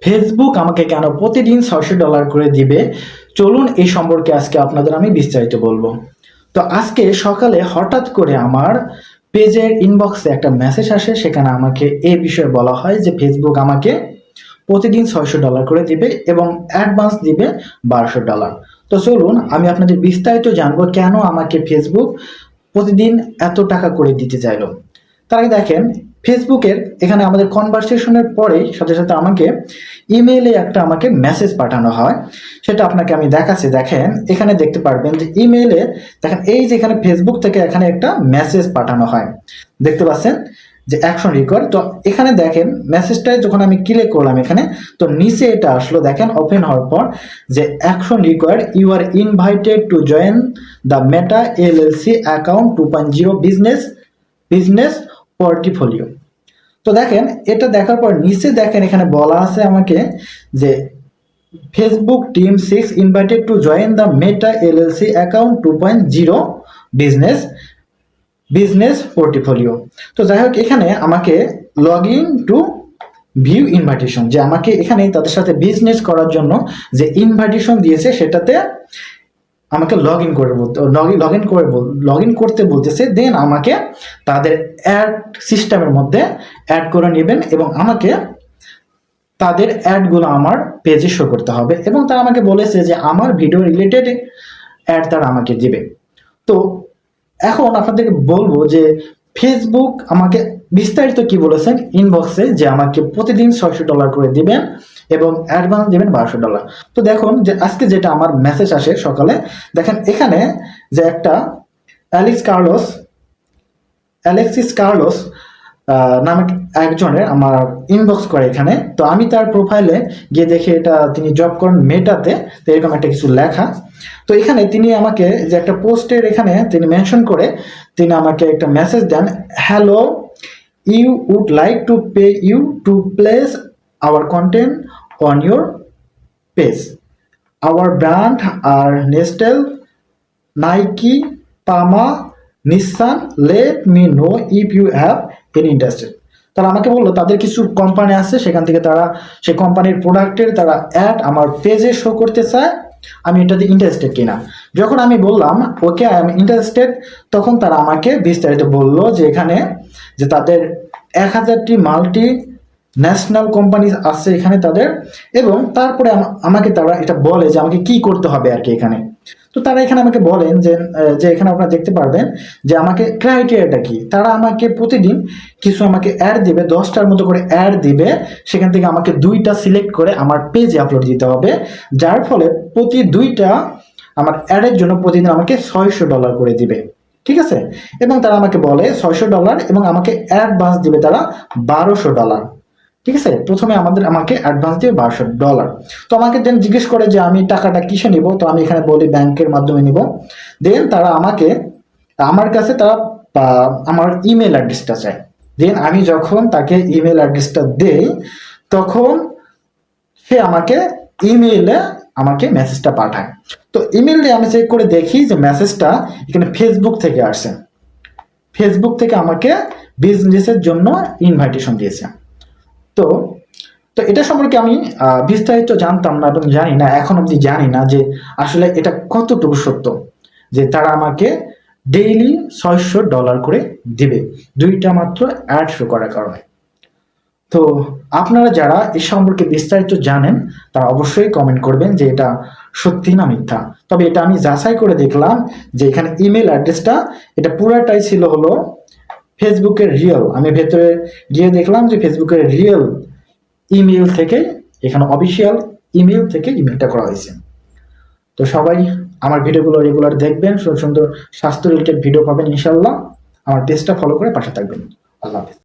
Facebook আমাকে কেন প্রতিদিন $600 করে দিবে, চলুন এই সম্পর্কে আজকে আপনাদের আমি বিস্তারিত বলবো। তো আজকে সকালে হঠাৎ করে আমার পেজের ইনবক্সে একটা মেসেজ আসে, সেখানে আমাকে এই বিষয়ে বলা হয় যে ফেসবুক আমাকে প্রতিদিন $600 করে দিবে এবং অ্যাডভান্স দিবে $1200। তো চলুন আমি আপনাদের বিস্তারিত জানবো কেন আমাকে ফেসবুক প্রতিদিন এত টাকা করে দিতে চাইলো। তার আগে দেখেন, ফেসবুকের এখানে আমাদের কনভারসেশনের পরেই সাথে সাথে আমাকে ইমেইলে একটা আমাকে মেসেজ পাঠানো হয়। সেটা আপনাকে আমি দেখাচ্ছি। দেখেন, এখানে দেখতে পারবেন যে ইমেইলে দেখেন এই যে এখানে ফেসবুক থেকে এখানে একটা মেসেজ পাঠানো হয়, দেখতে পাচ্ছেন যে অ্যাকশন রিকোয়ার্ড। তো এখানে দেখেন মেসেজটায় যখন আমি ক্লিক করলাম এখানে, তো নিচে এটা আসলো, দেখেন ওপেন হওয়ার পর যে action required, you are invited to join the Meta LLC account 2.0 business portfolio. তো দেখেন এটা দেখার পর নিচে দেখেন এখানে বলা আছে আমাকে যে Facebook team 6 invited to join the Meta LLC account 2.0 business portfolio. তো যাই হোক, এখানে আমাকে log in to view invitation, যে আমাকে এখানে তাদের সাথে বিজনেস করার জন্য যে ইনভাইটেশন দিয়েছে সেটাতে আমাকে লগ ইন করতে বলতেছে। দেন আমাকে তাদের অ্যাড সিস্টেমের মধ্যে অ্যাড করে নেবেন এবং আমাকে তাদের অ্যাডগুলো আমার পেজে শো করতে হবে এবং তারা আমাকে বলেছে যে আমার ভিডিও রিলেটেড অ্যাড তারা আমাকে দিবে। তো এখন আপনাদেরকে বলবো যে ফেসবুক আমাকে বিস্তারিত কি বলেছেন ইনবক্সে, যে আমাকে প্রতিদিন $600 করে দিবেন এবং অ্যাডভান্স দিবেন $1200। তো দেখুন যে আজকে যেটা আমার মেসেজ আসে সকালে, দেখেন এখানে যে একটা অ্যালেক্সিস কার্লোস নামে একজনের আমার ইনবক্স করে এখানে। তো আমি তার প্রোফাইলে গিয়ে দেখি এটা তিনি জব করেন মেটাতে, তো এরকম একটা কিছু লেখা। তো এখানে তিনি আমাকে যে একটা পোস্টের এখানে তিনি মেনশন করে তিনি আমাকে একটা মেসেজ দেন, hello, you would like to pay you to place our content on your page, our brand are Nestle, Nike, Puma, Nissan, let me know if you have any interested. তারা আমাকে বললো তাদের কিছু কোম্পানি আছে, সেখান থেকে তারা সেই কোম্পানির প্রোডাক্টের তারা অ্যাড আমার পেজে শো করতে চায়, আমি এটাতে ইন্টারেস্টেড কিনা। যখন আমি বললাম ওকে আই এম ইন্টারেস্টেড, তখন তারা আমাকে বিস্তারিত বললো যে এখানে যে তাদের 1000টি মাল্টি ন্যাশনাল কোম্পানি আছে এখানে তাদের, এবং তারপরে আমাকে তারা এটা বলে যে আমাকে কি করতে হবে আর কি এখানে। তো তারা এখানে আমাকে বলেন যে এখানে আপনারা দেখতে পারবেন যে আমাকে ক্রাইটেরিয়াটা কি। তারা আমাকে প্রতিদিন কিছু আমাকে অ্যাড দিবে, 10টার মতো করে অ্যাড দিবে, সেখান থেকে আমাকে 2টা সিলেক্ট করে আমার পেজে আপলোড দিতে হবে, যার ফলে প্রতি 2টা আমার অ্যাডের জন্য প্রতিদিন আমাকে $600 করে দিবে, ঠিক আছে। এবং তারা আমাকে বলে $600 এবং আমাকে অ্যাডভান্স দিবে তারা $1200, ঠিক আছে। প্রথমে আমাকে অ্যাডভান্স দিয়ে $1200। তো আমাকে দেন জিজ্ঞেস করে যে আমি টাকাটা কিসে নিব, তো আমি এখানে বলি ব্যাংকের মাধ্যমে নিব। দেন তারা আমার কাছে তারা আমার ইমেল অ্যাড্রেসটা চায়। দেন আমি যখন তাকে ইমেল অ্যাড্রেসটা দেই, তখন সে আমাকে ইমেইলে আমাকে মেসেজটা পাঠায়। তো ইমেইলে আমি চেক করে দেখি যে মেসেজটা এখানে ফেসবুক থেকে আসছে, ফেসবুক থেকে আমাকে বিজনেসের জন্য ইনভাইটেশন দিয়েছে। তো এটা সম্পর্কে আমি বিস্তারিত জানতাম না এবং জানি না, এখন অবধি জানি না যে আসলে এটা কতটুকু সত্য যে তারা আমাকে ডেইলি $600 করে দিবে 2টা মাত্র অ্যাড শো করার কারণে। তো আপনারা যারা এই সম্পর্কে বিস্তারিত জানেন তারা অবশ্যই কমেন্ট করবেন যে এটা সত্যি না মিথ্যা। তবে এটা আমি যাচাই করে দেখলাম যে এখানে ইমেল অ্যাড্রেসটা এটা পুরাটাই ছিল হলো ফেসবুকের রিয়েল। আমি ভেতরে গিয়ে দেখলাম যে ফেসবুকের রিয়েল ইমেল থেকে, এখানে অফিসিয়াল ইমেল থেকে ইমেলটা করা হয়েছে। তো সবাই আমার ভিডিওগুলো রেগুলার দেখবেন, সুন্দর স্বাস্থ্য রিলেটেড ভিডিও পাবেন ইনশাল্লাহ। আমার পেজটা ফলো করে পাশে থাকবেন। আল্লাহ হাফেজ।